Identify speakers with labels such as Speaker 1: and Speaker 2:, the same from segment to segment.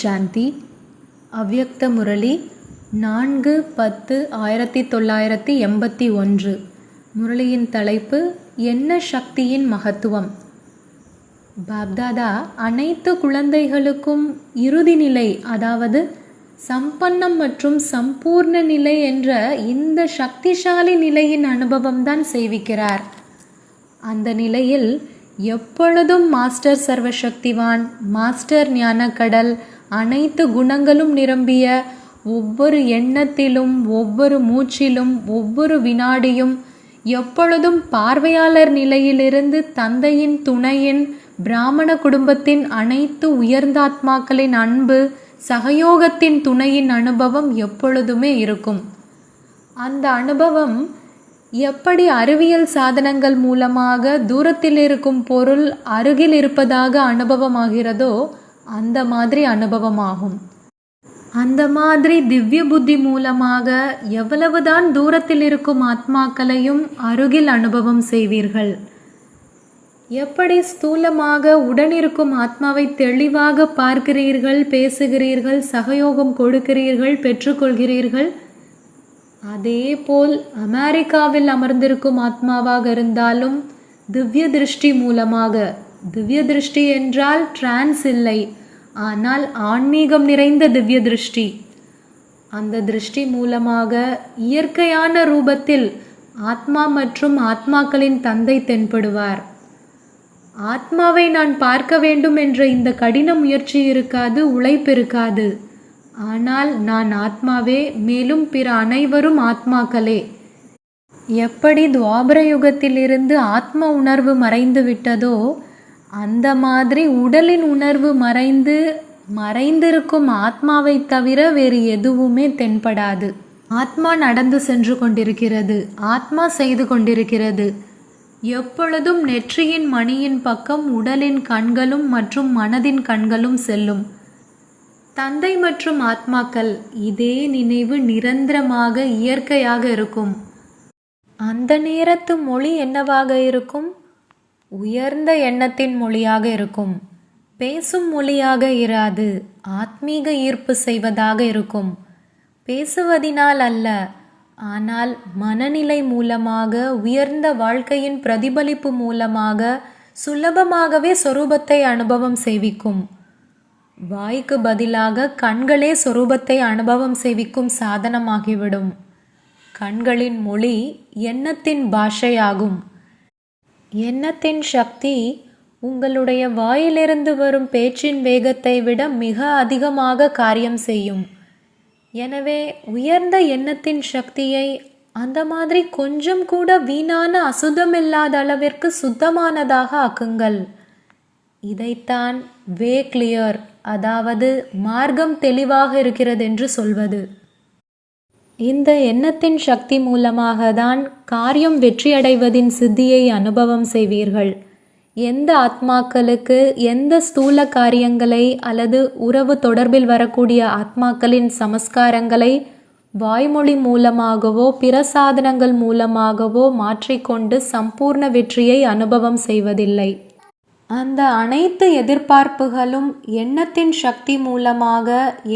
Speaker 1: சாந்தி. அவ்யக்த முரளி 4-10-1981. முரளியின் தலைப்பு என்ன சக்தியின் மகத்துவம். பாப்தாதா அனைத்து குழந்தைகளுக்கும் இறுதி நிலை, அதாவது சம்பன்னம் மற்றும் சம்பூர்ண நிலை என்ற இந்த சக்திசாலி நிலையின் அனுபவம்தான் செய்விக்கிறார். அந்த நிலையில் எப்பொழுதும் மாஸ்டர் சர்வசக்திவான், மாஸ்டர் ஞானக்கடல், அனைத்து குணங்களும் நிரம்பிய, ஒவ்வொரு எண்ணத்திலும், ஒவ்வொரு மூச்சிலும், ஒவ்வொரு வினாடியும் எப்பொழுதும் பார்வையாளர் நிலையிலிருந்து தந்தையின் துணையின், பிராமண குடும்பத்தின் அனைத்து உயர்ந்தாத்மாக்களின் அன்பு, சகயோகத்தின் துணையின் அனுபவம் எப்பொழுதுமே இருக்கும். அந்த அனுபவம் எப்படி அறிவியல் சாதனங்கள் மூலமாக தூரத்தில் இருக்கும் பொருள் அருகில் இருப்பதாக அனுபவமாகிறதோ அந்த மாதிரி அனுபவமாகும். அந்த மாதிரி திவ்ய புத்தி மூலமாக எவ்வளவுதான் தூரத்தில் இருக்கும் ஆத்மாக்களையும் அருகில் அனுபவம் செய்வீர்கள். எப்படி ஸ்தூலமாக உடனிருக்கும் ஆத்மாவை தெளிவாக பார்க்கிறீர்கள், பேசுகிறீர்கள், சகயோகம் கொடுக்கிறீர்கள், பெற்றுக்கொள்கிறீர்கள். அதேபோல் அமெரிக்காவில் அமர்ந்திருக்கும் ஆத்மாவாக இருந்தாலும் திவ்ய திருஷ்டி மூலமாக, திவ்ய திருஷ்டி என்றால் டிரான்ஸ் இல்லை, ஆனால் ஆன்மீகம் நிறைந்த திவ்ய திருஷ்டி, அந்த திருஷ்டி மூலமாக இயற்கையான ரூபத்தில் ஆத்மா மற்றும் ஆத்மாக்களின் தந்தை தென்படுவார். ஆத்மாவை நான் பார்க்க வேண்டும் என்ற இந்த கடின முயற்சி இருக்காது, உழைப்பு இருக்காது. ஆனால் நான் ஆத்மாவே, மேலும் பிற அனைவரும் ஆத்மாக்களே. எப்படி துவாபர யுகத்திலிருந்து ஆத்ம உணர்வு மறைந்து விட்டதோ அந்த மாதிரி உடலின் உணர்வு மறைந்திருக்கும் ஆத்மாவை தவிர வேறு எதுவுமே தென்படாது. ஆத்மா நடந்து சென்று கொண்டிருக்கிறது, ஆத்மா செய்து கொண்டிருக்கிறது. எப்பொழுதும் நெற்றியின் மணியின் பக்கம் உடலின் கண்களும் மற்றும் மனதின் கண்களும் செல்லும். தந்தை மற்றும் ஆத்மாக்கள் இதே நினைவு நிரந்தரமாக இயற்கையாக இருக்கும். அந்த நேரத்து மொழி என்னவாக இருக்கும்? உயர்ந்த எண்ணத்தின் மொழியாக இருக்கும். பேசும் மொழியாக இராது, ஆத்மீக ஈர்ப்பு செய்வதாக இருக்கும். பேசுவதினால் அல்ல, ஆனால் மனநிலை மூலமாக, உயர்ந்த வாழ்க்கையின் பிரதிபலிப்பு மூலமாக சுலபமாகவே சொரூபத்தை அனுபவம் செய்விக்கும். வாய்க்கு பதிலாக கண்களே சொரூபத்தை அனுபவம் செய்விக்கும் சாதனமாகிவிடும். கண்களின் மொழி எண்ணத்தின் பாஷையாகும். எண்ணத்தின் சக்தி உங்களுடைய வாயிலிருந்து வரும் பேச்சின் வேகத்தை விட மிக அதிகமாக காரியம் செய்யும். எனவே உயர்ந்த எண்ணத்தின் சக்தியை அந்த மாதிரி கொஞ்சம் கூட வீணான அசுத்தமில்லாத அளவிற்கு சுத்தமானதாக ஆக்குங்கள். இதைத்தான் வே கிளியர், அதாவது மார்க்கம் தெளிவாக இருக்கிறது என்று சொல்வது. இந்த எண்ணத்தின் சக்தி மூலமாக தான் காரியம் வெற்றியடைவதின் சித்தியை அனுபவம் செய்வீர்கள். எந்த ஆத்மாக்களுக்கு எந்த ஸ்தூல காரியங்களை அல்லது உறவு தொடர்பில் வரக்கூடிய ஆத்மாக்களின் சமஸ்காரங்களை வாய்மொழி மூலமாகவோ பிற சாதனங்கள் மூலமாகவோ மாற்றிக்கொண்டு சம்பூர்ண வெற்றியை அனுபவம் செய்வதில்லை. அந்த அனைத்து எதிர்பார்ப்புகளும் எண்ணத்தின் சக்தி மூலமாக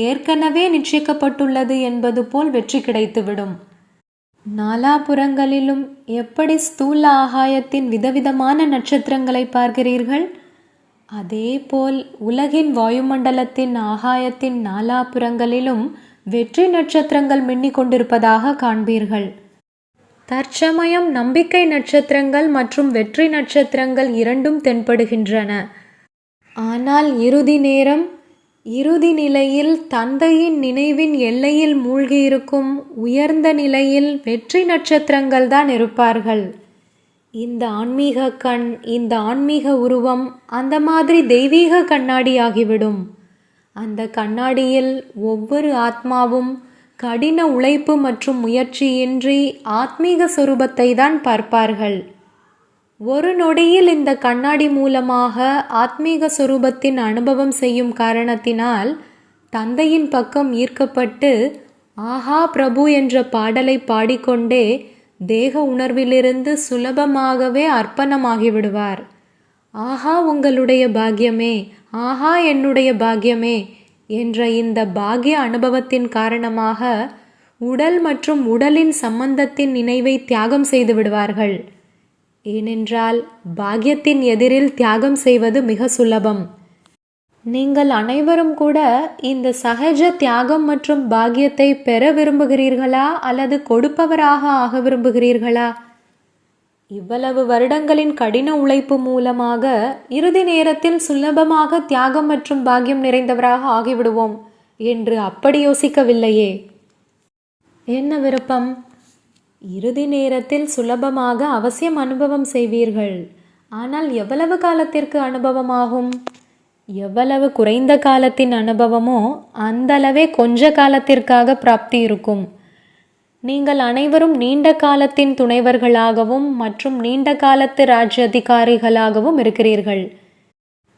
Speaker 1: ஏற்கனவே நிச்சயிக்கப்பட்டுள்ளது என்பது போல் வெற்றி கிடைத்துவிடும். நாலாபுறங்களிலும் எப்படி ஸ்தூல ஆகாயத்தின் விதவிதமான நட்சத்திரங்களை பார்க்கிறீர்கள், அதேபோல் உலகின் வாயுமண்டலத்தின் ஆகாயத்தின் நாலாபுறங்களிலும் வெற்றி நட்சத்திரங்கள் மின்னிக் கொண்டிருப்பதாக காண்பீர்கள். தற்சமயம் நம்பிக்கை நட்சத்திரங்கள் மற்றும் வெற்றி நட்சத்திரங்கள் இரண்டும் தென்படுகின்றன. ஆனால் இறுதி நிலையில் தந்தையின் நினைவின் எல்லையில் மூழ்கியிருக்கும் உயர்ந்த நிலையில் வெற்றி நட்சத்திரங்கள் தான் இருப்பார்கள். இந்த ஆன்மீக கண், இந்த ஆன்மீக உருவம் அந்த மாதிரி தெய்வீக கண்ணாடி ஆகிவிடும். அந்த கண்ணாடியில் ஒவ்வொரு ஆத்மாவும் கடின உழைப்பு மற்றும் முயற்சியின்றி ஆத்மீக சொரூபத்தை தான் பார்ப்பார்கள். ஒரு நொடியில் இந்த கண்ணாடி மூலமாக ஆத்மீக சொரூபத்தின் அனுபவம் செய்யும் காரணத்தினால் தந்தையின் பக்கம் ஈர்க்கப்பட்டு ஆஹா பிரபு என்ற பாடலை பாடிக்கொண்டே தேக உணர்விலிருந்து சுலபமாகவே அர்ப்பணமாகிவிடுவார். ஆஹா உங்களுடைய பாக்கியமே, ஆஹா என்னுடைய பாக்கியமே என்ற இந்த பாக்ய அனுபவத்தின் காரணமாக உடல் மற்றும் உடலின் சம்பந்தத்தின் நினைவை தியாகம் செய்து விடுவார்கள். ஏனென்றால் பாக்யத்தின் எதிரில் தியாகம் செய்வது மிக சுலபம். நீங்கள் அனைவரும் கூட இந்த சகஜ தியாகம் மற்றும் பாக்கியத்தை பெற விரும்புகிறீர்களா அல்லது கொடுப்பவராக ஆக விரும்புகிறீர்களா? இவ்வளவு வருடங்களின் கடின உழைப்பு மூலமாக இறுதி நேரத்தில் சுலபமாக தியாகம் மற்றும் பாக்கியம் நிறைந்தவராக ஆகிவிடுவோம் என்று அப்படி யோசிக்கவில்லையே. என்ன விருப்பம்? இறுதி நேரத்தில் சுலபமாக அவசியம் அனுபவம் செய்வீர்கள். ஆனால் எவ்வளவு காலத்திற்கு அனுபவமாகும்? எவ்வளவு குறைந்த காலத்தின் அனுபவமோ அந்தளவே கொஞ்ச காலத்திற்காக பிராப்தி இருக்கும். நீங்கள் அனைவரும் நீண்ட காலத்தின் துணைவர்களாகவும் மற்றும் நீண்ட காலத்து ராஜ்ய அதிகாரிகளாகவும் இருக்கிறீர்கள்.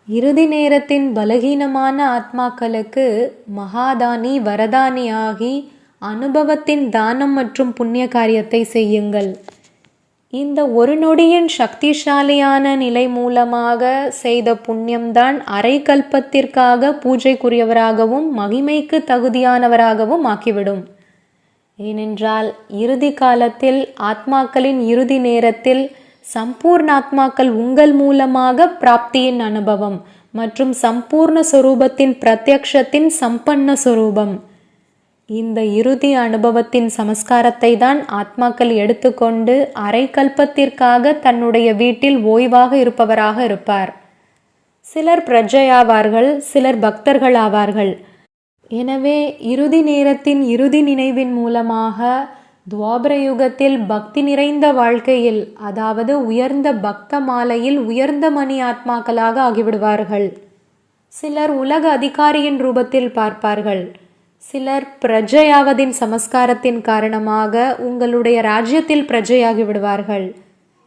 Speaker 1: இறுதி நேரத்தின் பலகீனமான ஆத்மாக்களுக்கு மகாதானி வரதானி ஆகி அனுபவத்தின் தானம் மற்றும் புண்ணிய காரியத்தை செய்யுங்கள். இந்த ஒரு நொடியின் சக்திசாலியான நிலை மூலமாக செய்த புண்ணியம்தான் அரை கல்பத்திற்காக பூஜைக்குரியவராகவும் மகிமைக்கு தகுதியானவராகவும் ஆக்கிவிடும். ஏனென்றால் இறுதி காலத்தில் ஆத்மாக்களின் இறுதி நேரத்தில் சம்பூர்ண ஆத்மாக்கள் உங்கள் மூலமாக பிராப்தியின் அனுபவம் மற்றும் சம்பூர்ண சொரூபத்தின் பிரத்யக்ஷத்தின் சம்பன்ன சொரூபம், இந்த இறுதி அனுபவத்தின் சமஸ்காரத்தை தான் ஆத்மாக்கள் எடுத்துக்கொண்டு அரை கல்பத்திற்காக தன்னுடைய வீட்டில் ஓய்வாக இருப்பவராக இருப்பார். சிலர் பிரஜையாவார்கள், சிலர் பக்தர்கள் ஆவார்கள். எனவே இறுதி நேரத்தின் இறுதி நினைவின் மூலமாக துவாபர யுகத்தில் பக்தி நிறைந்த வாழ்க்கையில், அதாவது உயர்ந்த பக்த மாலையில் உயர்ந்த மணி ஆத்மாக்களாக ஆகிவிடுவார்கள். சிலர் உலக அதிகாரியின் ரூபத்தில் பார்ப்பார்கள். சிலர் பிரஜையாவதின் சமஸ்காரத்தின் காரணமாக உங்களுடைய ராஜ்யத்தில் பிரஜையாகி விடுவார்கள்.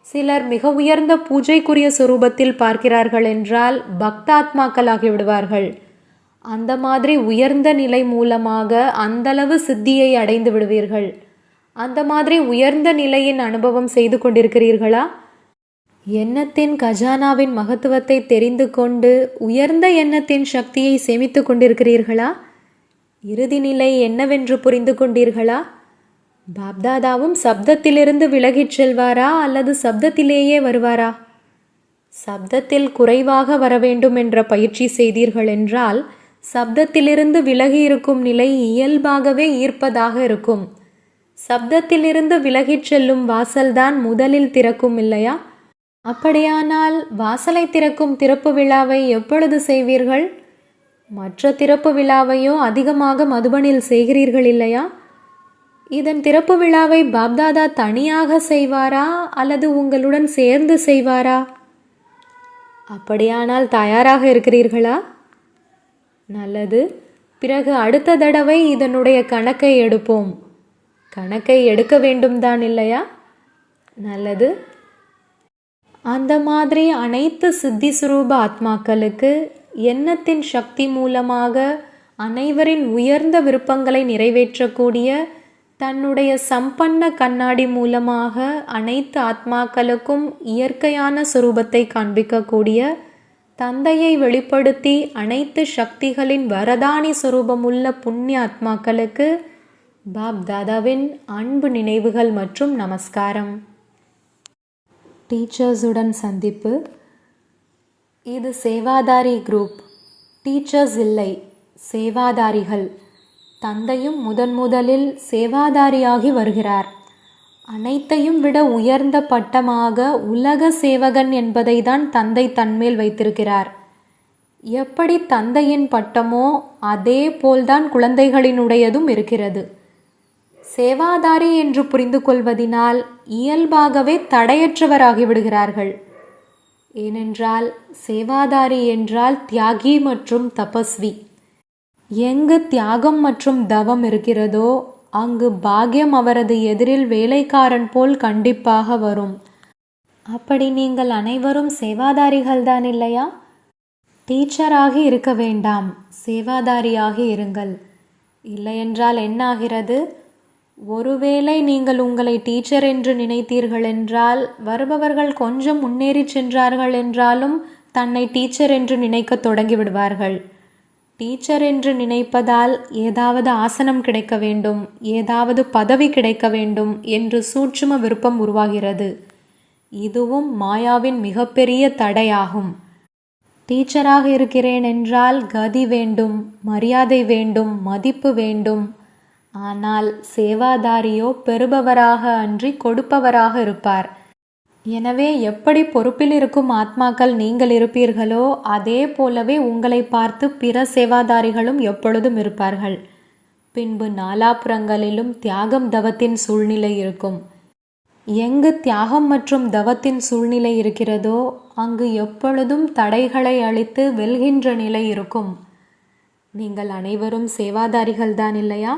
Speaker 1: சிலர் மிக உயர்ந்த பூஜைக்குரிய சுரூபத்தில் பார்க்கிறார்கள் என்றால் பக்தாத்மாக்கள் ஆகிவிடுவார்கள். அந்த மாதிரி உயர்ந்த நிலை மூலமாக அந்தளவு சித்தியை அடைந்து விடுவீர்கள். அந்த மாதிரி உயர்ந்த நிலையின் அனுபவம் செய்து கொண்டிருக்கிறீர்களா? எண்ணத்தின் கஜானாவின் மகத்துவத்தை தெரிந்து கொண்டு உயர்ந்த எண்ணத்தின் சக்தியை சேமித்து கொண்டிருக்கிறீர்களா? இறுதி நிலை என்னவென்று புரிந்து கொண்டீர்களா? பாப்தாதாவும் சப்தத்திலிருந்து விலகிச் செல்வாரா அல்லது சப்தத்திலேயே வருவாரா? சப்தத்தில் குறைவாக வர வேண்டும் என்ற பயிற்சி செய்தீர்கள் என்றால் சப்தத்திலிருந்து விலகி இருக்கும் நிலை இயல்பாகவே ஈர்ப்பதாக இருக்கும். சப்தத்திலிருந்து விலகிச் செல்லும் வாசல்தான் முதலில் திறக்கும் இல்லையா? அப்படியானால் வாசலை திறக்கும் திறப்பு விழாவை எப்பொழுது செய்வீர்கள்? மற்ற திறப்பு விழாவையோ அதிகமாக மதுபனில் செய்கிறீர்கள் இல்லையா? இதன் திறப்பு விழாவை பாப்தாதா தனியாக செய்வாரா அல்லது உங்களுடன் சேர்ந்து செய்வாரா? அப்படியானால் தயாராக இருக்கிறீர்களா? நல்லது. பிறகு அடுத்த தடவை இதனுடைய கணக்கை எடுப்போம். கணக்கை எடுக்க வேண்டும் தான் இல்லையா? நல்லது. அந்த மாதிரி அனைத்து சித்தி சுரூப ஆத்மாக்களுக்கு எண்ணத்தின் சக்தி மூலமாக அனைவரின் உயர்ந்த விருப்பங்களை நிறைவேற்றக்கூடிய தன்னுடைய சம்பன்ன கண்ணாடி மூலமாக அனைத்து ஆத்மாக்களுக்கும் இயற்கையான சுரூபத்தை காண்பிக்கக்கூடிய தந்தையை வெளிப்படுத்தி அனைத்து சக்திகளின் வரதானி சுரூபமுள்ள புண்ணிய ஆத்மாக்களுக்கு பாப் தாதாவின் அன்பு நினைவுகள் மற்றும் நமஸ்காரம். டீச்சர்ஸுடன் சந்திப்பு. இது சேவாதாரி குரூப். டீச்சர்ஸ் இல்லை, சேவாதாரிகள். தந்தையும் முதலில் சேவாதாரியாகி வருகிறார். அனைத்தையும் விட உயர்ந்த பட்டமாக உலக சேவகன் என்பதை தான் தந்தை தன்மேல் வைத்திருக்கிறார். எப்படி தந்தையின் பட்டமோ அதே போல்தான் குழந்தைகளினுடையதும் இருக்கிறது. சேவாதாரி என்று புரிந்து கொள்வதினால் இயல்பாகவே தடையற்றவராகிவிடுகிறார்கள். ஏனென்றால் சேவாதாரி என்றால் தியாகி மற்றும் தபஸ்வி. எங்கு தியாகம் மற்றும் தவம் இருக்கிறதோ அங்கு பாக்யம் அவரது எதிரில் வேலைக்காரன் போல் கண்டிப்பாக வரும். அப்படி நீங்கள் அனைவரும் சேவாதாரிகள்தான் இல்லையா? டீச்சராகி இருக்க வேண்டாம், சேவாதாரியாகி இருங்கள். இல்லையென்றால் என்ன ஆகிறது? ஒருவேளை நீங்கள் உங்களை டீச்சர் என்று நினைத்தீர்கள் என்றால் வருபவர்கள் கொஞ்சம் முன்னேறி சென்றார்கள் என்றாலும் தன்னை டீச்சர் என்று நினைக்க தொடங்கி விடுவார்கள். டீச்சர் என்று நினைப்பதால் ஏதாவது ஆசனம் கிடைக்க வேண்டும், ஏதாவது பதவி கிடைக்க வேண்டும் என்று சூட்சும விருப்பம் உருவாகிறது. இதுவும் மாயாவின் மிகப்பெரிய தடையாகும். டீச்சராக இருக்கிறேன் என்றால் கதி வேண்டும், மரியாதை வேண்டும், மதிப்பு வேண்டும். ஆனால் சேவாதாரியோ பெறுபவராக அன்றி கொடுப்பவராக இருப்பார். எனவே எப்படி பொறுப்பில் இருக்கும் ஆத்மாக்கள் நீங்கள் இருப்பீர்களோ அதே போலவே உங்களை பார்த்து பிற சேவாதாரிகளும் எப்பொழுதும் இருப்பார்கள். பின்பு நாலாபுறங்களிலும் தியாகம் தவத்தின் சூழ்நிலை இருக்கும். எங்கு தியாகம் மற்றும் தவத்தின் சூழ்நிலை இருக்கிறதோ அங்கு எப்பொழுதும் தடைகளை அழித்து வெல்கின்ற நிலை இருக்கும். நீங்கள் அனைவரும் சேவாதாரிகள்தான் இல்லையா?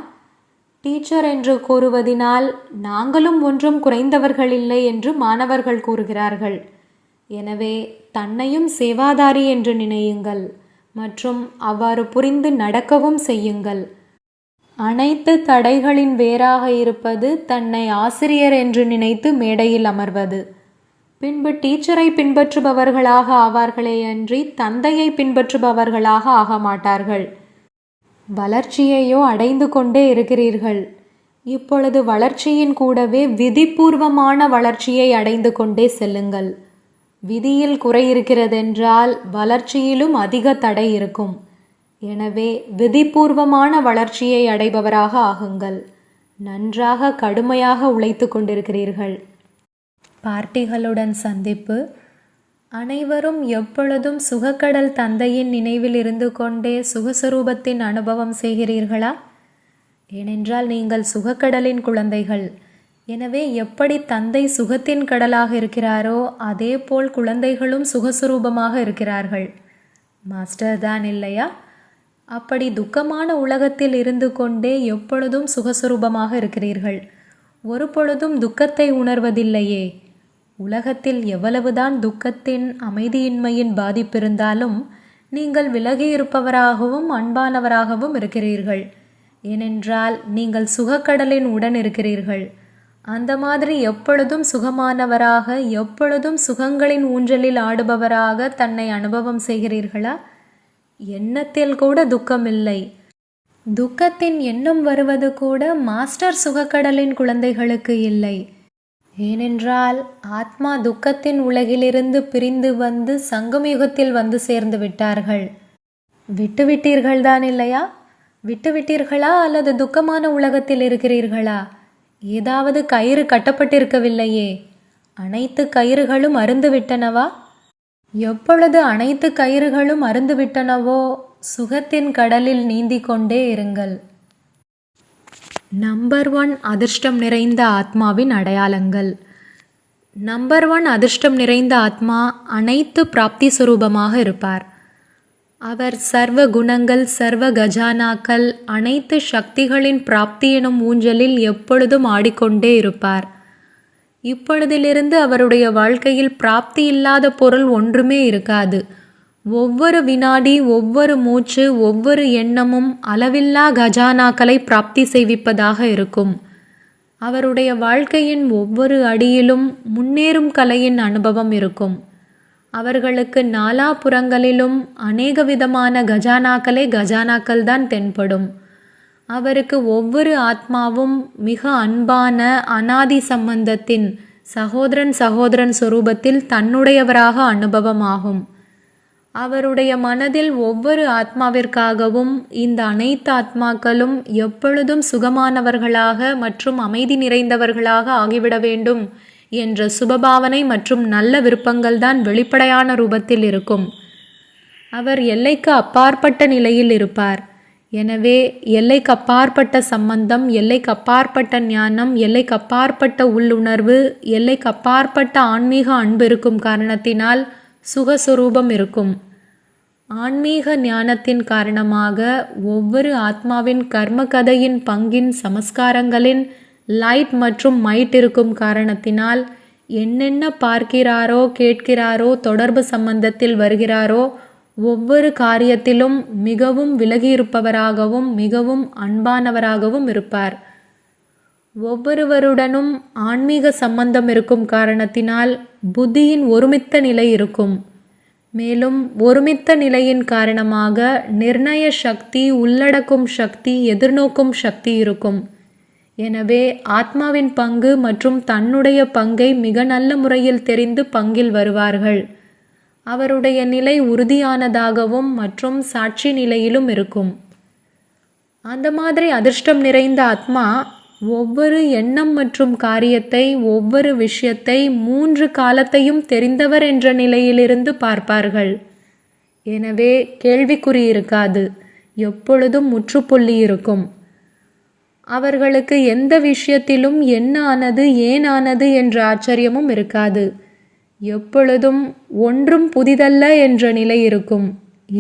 Speaker 1: டீச்சர் என்று கூறுவதினால் நாங்களும் ஒன்றும் குறைந்தவர்கள் இல்லை என்று மாணவர்கள் கூறுகிறார்கள். எனவே தன்னையும் சேவாதாரி என்று நினையுங்கள் மற்றும் அவ்வாறு புரிந்து நடக்கவும் செய்யுங்கள். அனைத்து தடைகளின் வேறாக இருப்பது தன்னை ஆசிரியர் என்று நினைத்து மேடையில் அமர்வது. பின்பு டீச்சரை பின்பற்றுபவர்களாக ஆவார்களே அன்றி தந்தையை பின்பற்றுபவர்களாக ஆக மாட்டார்கள். வளர்ச்சியையோ அடைந்து கொண்டே இருக்கிறீர்கள். இப்பொழுது வளர்ச்சியின் கூடவே விதிபூர்வமான வளர்ச்சியை அடைந்து கொண்டே செல்லுங்கள். விதியில் குறை இருக்கிறதென்றால் வளர்ச்சியிலும் அதிக தடை இருக்கும். எனவே விதிபூர்வமான வளர்ச்சியை அடைபவராக ஆகுங்கள். நன்றாக கடுமையாக உழைத்து கொண்டிருக்கிறீர்கள். பார்ட்டிகளுடன் சந்திப்பு. அனைவரும் எப்பொழுதும் சுகக்கடல் தந்தையின் நினைவில் இருந்து கொண்டே சுகஸ்வரூபத்தின் அனுபவம் செய்கிறீர்களா? ஏனென்றால் நீங்கள் சுகக்கடலின் குழந்தைகள். எனவே எப்படி தந்தை சுகத்தின் கடலாக இருக்கிறாரோ அதே போல் குழந்தைகளும் சுகஸ்வரூபமாக இருக்கிறார்கள். மாஸ்டர் தான் இல்லையா? அப்படி துக்கமான உலகத்தில் இருந்து கொண்டே எப்பொழுதும் சுகஸ்வரூபமாக இருக்கிறீர்கள். ஒரு பொழுதும் துக்கத்தை உணர்வதில்லையே. உலகத்தில் எவ்வளவுதான் துக்கத்தின் அமைதியின்மையின் பாதிப்பிருந்தாலும் நீங்கள் விலகியிருப்பவராகவும் அன்பானவராகவும் இருக்கிறீர்கள். ஏனென்றால் நீங்கள் சுகக்கடலின் உடன் இருக்கிறீர்கள். அந்த மாதிரி எப்பொழுதும் சுகமானவராக, எப்பொழுதும் சுகங்களின் ஊஞ்சலில் ஆடுபவராக தன்னை அனுபவம் செய்கிறீர்களா? எண்ணத்தில் கூட துக்கமில்லை. துக்கத்தின் எண்ணம் வருவது கூட மாஸ்டர் சுகக்கடலின் குழந்தைகளுக்கு இல்லை. ஏனென்றால் ஆத்மா துக்கத்தின் உலகிலிருந்து பிரிந்து வந்து சங்கமயுகத்தில் வந்து சேர்ந்து விட்டார்கள். விட்டுவிட்டீர்கள்தான் இல்லையா? விட்டுவிட்டீர்களா அல்லது துக்கமான உலகத்தில் இருக்கிறீர்களா? ஏதாவது கயிறு கட்டப்பட்டிருக்கவில்லையே. அனைத்து கயிறுகளும் அருந்து விட்டனவா? எப்பொழுது அனைத்து கயிறுகளும் அருந்து விட்டனவோ சுகத்தின் கடலில் நீந்தி கொண்டே இருங்கள். நம்பர் 1 அதிர்ஷ்டம் நிறைந்த ஆத்மாவின் அடையாளங்கள். நம்பர் 1 அதிர்ஷ்டம் நிறைந்த ஆத்மா அனைத்து பிராப்தி சுரூபமாக இருப்பார். அவர் சர்வ குணங்கள், சர்வ கஜானாக்கள், அனைத்து சக்திகளின் பிராப்தி எனும் ஊஞ்சலில் எப்பொழுதும் ஆடிக்கொண்டே இருப்பார். இப்பொழுதிலிருந்து அவருடைய வாழ்க்கையில் பிராப்தி இல்லாத பொருள் ஒன்றுமே இருக்காது. ஒவ்வொரு வினாடி, ஒவ்வொரு மூச்சு, ஒவ்வொரு எண்ணமும் அளவில்லா கஜானாக்களை பிராப்தி செய்விப்பதாக இருக்கும். அவருடைய வாழ்க்கையின் ஒவ்வொரு அடியிலும் முன்னேறும் கலையின் அனுபவம் இருக்கும். அவர்களுக்கு நாலாபுறங்களிலும் அநேக விதமான கஜானாக்கள் தான் தென்படும். அவருக்கு ஒவ்வொரு ஆத்மாவும் மிக அன்பான அனாதி சம்பந்தத்தின் சகோதரன் சொரூபத்தில் தன்னுடையவராக அனுபவமாகும். அவருடைய மனதில் ஒவ்வொரு ஆத்மாவிற்காகவும் இந்த அனைத்து ஆத்மாக்களும் எப்பொழுதும் சுகமானவர்களாக மற்றும் அமைதி நிறைந்தவர்களாக ஆகிவிட வேண்டும் என்ற சுபபாவனை மற்றும் நல்ல விருப்பங்கள் தான் வெளிப்படையான ரூபத்தில் இருக்கும். அவர் எல்லைக்கு அப்பாற்பட்ட நிலையில் இருப்பார். எனவே எல்லைக்கு அப்பாற்பட்ட சம்பந்தம், எல்லைக்கு அப்பாற்பட்ட ஞானம், எல்லைக்கு அப்பாற்பட்ட உள்ளுணர்வு, எல்லைக்கு அப்பாற்பட்ட ஆன்மீக அன்பு இருக்கும் காரணத்தினால் சுகஸ்வரூபம் இருக்கும். ஆன்மீக ஞானத்தின் காரணமாக ஒவ்வொரு ஆத்மாவின் கர்ம கதையின் பங்கின் சமஸ்காரங்களின் லைட் மற்றும் மைட் இருக்கும் காரணத்தினால் என்னென்ன பார்க்கிறாரோ, கேட்கிறாரோ, தொடர்பு சம்பந்தத்தில் வருகிறாரோ ஒவ்வொரு காரியத்திலும் மிகவும் விலகியிருப்பவராகவும் மிகவும் அன்பானவராகவும் இருப்பார். ஒவ்வொருவருடனும் ஆன்மீக சம்பந்தம் இருக்கும் காரணத்தினால் புத்தியின் ஒருமித்த நிலை இருக்கும். மேலும் ஒருமித்த நிலையின் காரணமாக நிர்ணய சக்தி, உள்ளடக்கும் சக்தி, எதிர்நோக்கும் சக்தி இருக்கும். எனவே ஆத்மாவின் பங்கு மற்றும் தன்னுடைய பங்கை மிக நல்ல முறையில் தெரிந்து பங்கில் வருவார்கள். அவருடைய நிலை உறுதியானதாகவும் மற்றும் சாட்சி நிலையிலும் இருக்கும். அந்த மாதிரி அதிர்ஷ்டம் நிறைந்த ஆத்மா ஒவ்வொரு எண்ணம் மற்றும் காரியத்தை, ஒவ்வொரு விஷயத்தை 3 காலத்தையும் தெரிந்தவர் என்ற நிலையிலிருந்து பார்ப்பார்கள். எனவே கேள்விக்குறி இருக்காது, எப்பொழுதும் முற்றுப்புள்ளி இருக்கும். அவர்களுக்கு எந்த விஷயத்திலும் என்ன ஆனது, ஏன் ஆனது என்ற ஆச்சரியமும் இருக்காது. எப்பொழுதும் ஒன்றும் புதிதல்ல என்ற நிலை இருக்கும்.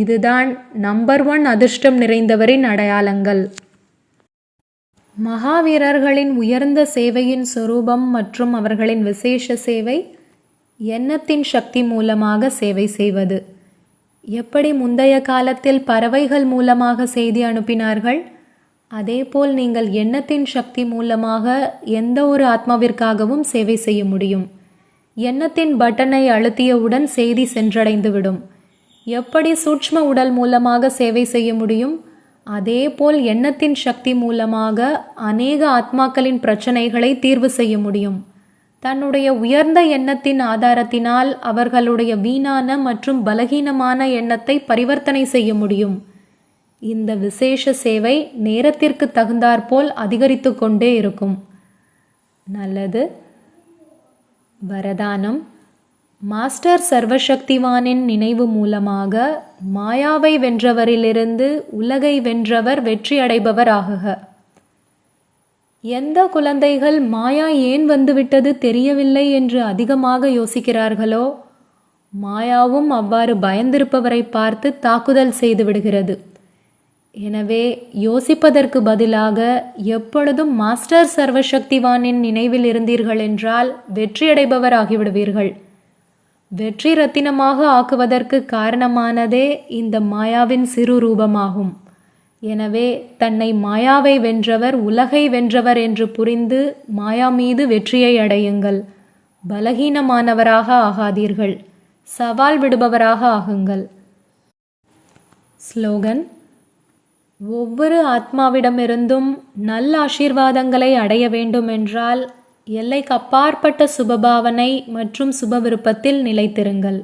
Speaker 1: இதுதான் நம்பர் 1 அதிர்ஷ்டம் நிறைந்தவரின் அடையாளங்கள். மகாவீரர்களின் உயர்ந்த சேவையின் சொரூபம் மற்றும் அவர்களின் விசேஷ சேவை எண்ணத்தின் சக்தி மூலமாக சேவை செய்வது. எப்படி முந்தைய காலத்தில் பறவைகள் மூலமாக செய்தி அனுப்பினார்கள், அதேபோல் நீங்கள் எண்ணத்தின் சக்தி மூலமாக எந்த ஒரு ஆத்மாவிற்காகவும் சேவை செய்ய முடியும். எண்ணத்தின் பட்டனை அழுத்தியவுடன் செய்தி சென்றடைந்துவிடும். எப்படி சூட்ச்ம உடல் மூலமாக சேவை செய்ய முடியும், அதேபோல் எண்ணத்தின் சக்தி மூலமாக அநேக ஆத்மாக்களின் பிரச்சனைகளை தீர்வு செய்ய முடியும். தன்னுடைய உயர்ந்த எண்ணத்தின் ஆதாரத்தினால் அவர்களுடைய வீணான மற்றும் பலகீனமான எண்ணத்தை பரிவர்த்தனை செய்ய முடியும். இந்த விசேஷ சேவை நேரத்திற்கு தகுந்தாற்போல் அதிகரித்து கொண்டே இருக்கும். நல்லது. வரதானம். மாஸ்டர் சர்வசக்திவானின் நினைவு மூலமாக மாயாவை வென்றவரிலிருந்து உலகை வென்றவர் வெற்றி அடைபவர் ஆகுக. எந்த குழந்தைகள் மாயா ஏன் வந்துவிட்டது தெரியவில்லை என்று அதிகமாக யோசிக்கிறார்களோ, மாயாவும் அவ்வாறு பயந்திருப்பவரை பார்த்து தாக்குதல் செய்து விடுகிறது. எனவே யோசிப்பதற்கு பதிலாக எப்பொழுதும் மாஸ்டர் சர்வசக்திவானின் நினைவில் இருந்தீர்கள் என்றால் வெற்றியடைபவர் ஆகிவிடுவீர்கள். வெற்றி ரத்தினமாக ஆக்குவதற்கு காரணமானதே இந்த மாயாவின் சிறு ரூபமாகும். எனவே தன்னை மாயாவை வென்றவர், உலகை வென்றவர் என்று புரிந்து மாயா மீது வெற்றியை அடையுங்கள். பலகீனமானவராக ஆகாதீர்கள், சவால் விடுபவராக ஆகுங்கள். ஸ்லோகன். ஒவ்வொரு ஆத்மாவிடமிருந்தும் நல்ல ஆசீர்வாதங்களை அடைய வேண்டும் என்றால் எல்லைக்கு அப்பாற்பட்ட சுபபாவனை மற்றும் சுப விருப்பத்தில் நிலைத்திருங்கள்.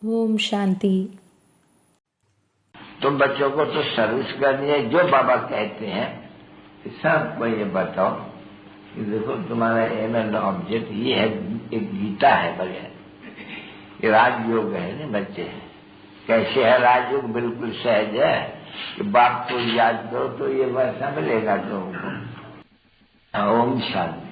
Speaker 1: ஓம் சாந்தி.
Speaker 2: तुम बच्चों को तो सर्विस करनी है, जो बाबा कहते हैं सबको ये बताओ कि देखो तुम्हारा एम एंड ऑब्जेक्ट ये है, एक गीता है बगैर, ये राजयोग है ना बच्चे। कैसे है राजयोग? बिल्कुल सहज है कि बाप को याद करो तो ये वैसा मिलेगा तुमको। ओम शांति।